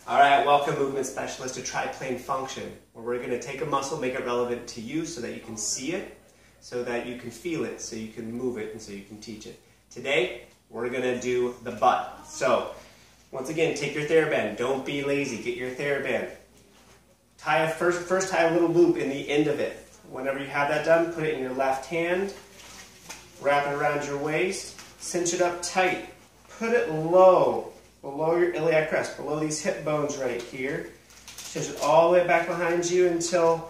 All right, welcome movement specialist to Triplane Function, where we're going to take a muscle, make it relevant to you so that you can see it, so that you can feel it, so you can move it, and so you can teach it. Today, we're going to do the butt. So, once again, take your TheraBand. Don't be lazy. Get your TheraBand. First tie a little loop in the end of it. Whenever you have that done, put it in your left hand, wrap it around your waist, cinch it up tight, put it low, below your iliac crest, below these hip bones right here. Cinch it all the way back behind you until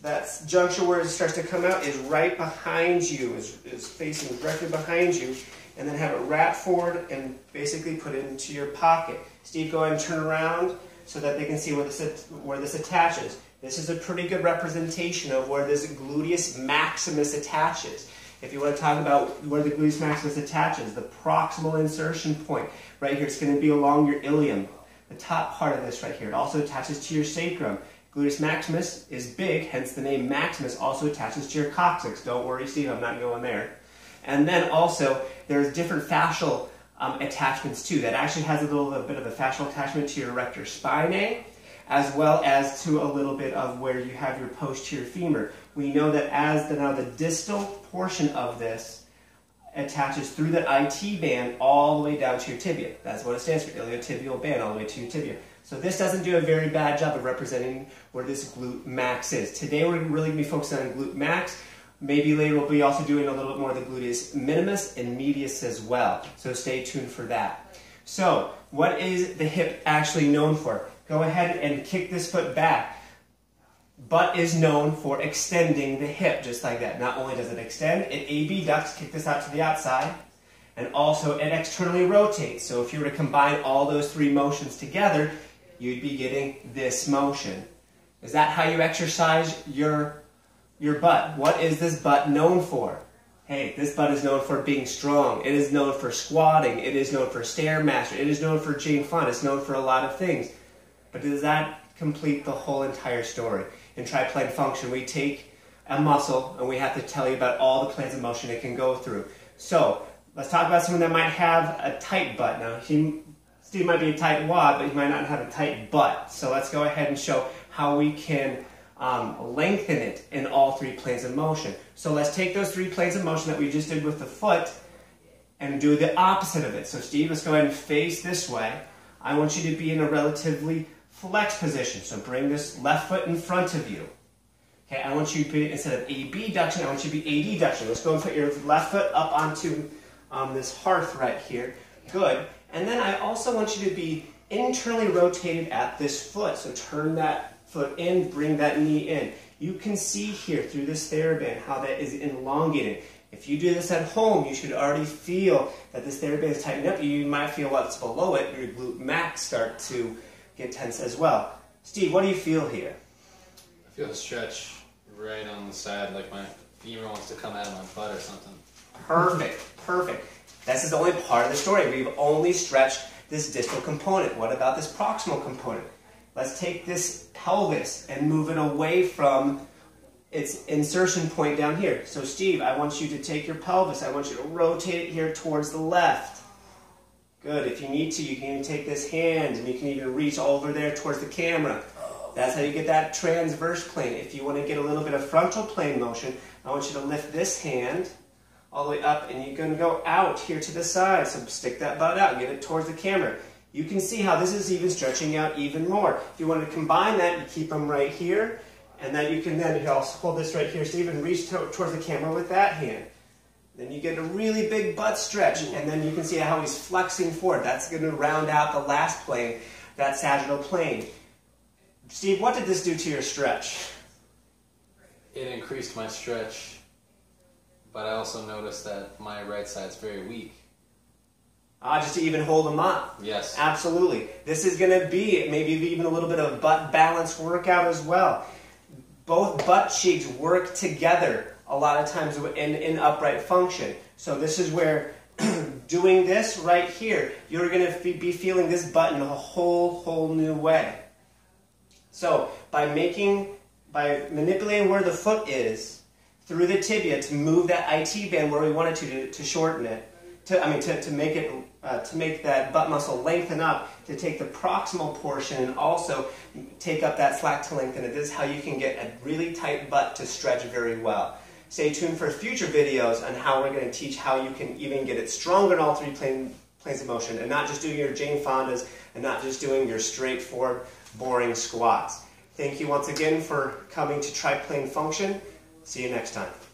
that juncture where it starts to come out is right behind you, is facing directly behind you, and then have it wrap forward and basically put it into your pocket. Steve, go ahead and turn around so that they can see where this attaches. This is a pretty good representation of where this Gluteus Maximus attaches. If you want to talk about where the Gluteus Maximus attaches, the proximal insertion point right here, it's going to be along your ilium, the top part of this right here. It also attaches to your sacrum. Gluteus Maximus is big, hence the name Maximus, also attaches to your coccyx. Don't worry, Steve, I'm not going there. And then also, there's different fascial attachments too. That actually has a little bit of a fascial attachment to your erector spinae, as well as to a little bit of where you have your posterior femur. We know that as now the distal portion of this attaches through the IT band all the way down to your tibia. That's what it stands for, iliotibial band, all the way to your tibia. So this doesn't do a very bad job of representing where this glute max is. Today we're really going to be focusing on glute max. Maybe later we'll be also doing a little bit more of the gluteus minimus and medius as well. So stay tuned for that. So what is the hip actually known for? Go ahead and kick this foot back. Butt is known for extending the hip, just like that. Not only does it extend, it abducts, kick this out to the outside, and also it externally rotates. So if you were to combine all those three motions together, you'd be getting this motion. Is that how you exercise your butt? What is this butt known for? Hey, this butt is known for being strong. It is known for squatting. It is known for Stairmaster. It is known for Jane Fonda. It's known for a lot of things. But does that complete the whole entire story? In Triplane Function, we take a muscle and we have to tell you about all the planes of motion it can go through. So, let's talk about someone that might have a tight butt. Now, Steve might be a tight wad, but he might not have a tight butt. So let's go ahead and show how we can lengthen it in all three planes of motion. So let's take those three planes of motion that we just did with the foot and do the opposite of it. So Steve, let's go ahead and face this way. I want you to be in a relatively flex position. So bring this left foot in front of you. Okay, I want you to be, instead of abduction, I want you to be adduction. Let's go and put your left foot up onto this hearth right here. Good. And then I also want you to be internally rotated at this foot. So turn that foot in, bring that knee in. You can see here through this TheraBand how that is elongated. If you do this at home, you should already feel that this TheraBand is tightening up. You might feel what's below it, your glute max start to get tense as well. Steve, what do you feel here? I feel a stretch right on the side, like my femur wants to come out of my butt or something. Perfect, perfect. This is only part of the story. We've only stretched this distal component. What about this proximal component? Let's take this pelvis and move it away from its insertion point down here. So Steve, I want you to take your pelvis. I want you to rotate it here towards the left. Good. If you need to, you can even take this hand and you can even reach over there towards the camera. That's how you get that transverse plane. If you want to get a little bit of frontal plane motion, I want you to lift this hand all the way up and you're going to go out here to the side. So stick that butt out, get it towards the camera. You can see how this is even stretching out even more. If you want to combine that, you keep them right here. And then you can then also hold this right here, Steve, and reach towards the camera with that hand. Then you get a really big butt stretch, and then you can see how he's flexing forward. That's going to round out the last plane, that sagittal plane. Steve, what did this do to your stretch? It increased my stretch, but I also noticed that my right side's very weak. Just to even hold them up. Yes. Absolutely. This is going to be maybe even a little bit of butt balance workout as well. Both butt cheeks work together a lot of times in upright function. So this is where doing this right here, you're going to be feeling this butt in a whole new way. So by manipulating where the foot is through the tibia to move that IT band where we want it to shorten it, to make it to make that butt muscle lengthen up, to take the proximal portion and also take up that slack to lengthen it. This is how you can get a really tight butt to stretch very well. Stay tuned for future videos on how we're going to teach how you can even get it stronger in all three planes of motion, and not just doing your Jane Fondas and not just doing your straightforward, boring squats. Thank you once again for coming to Triplane Function. See you next time.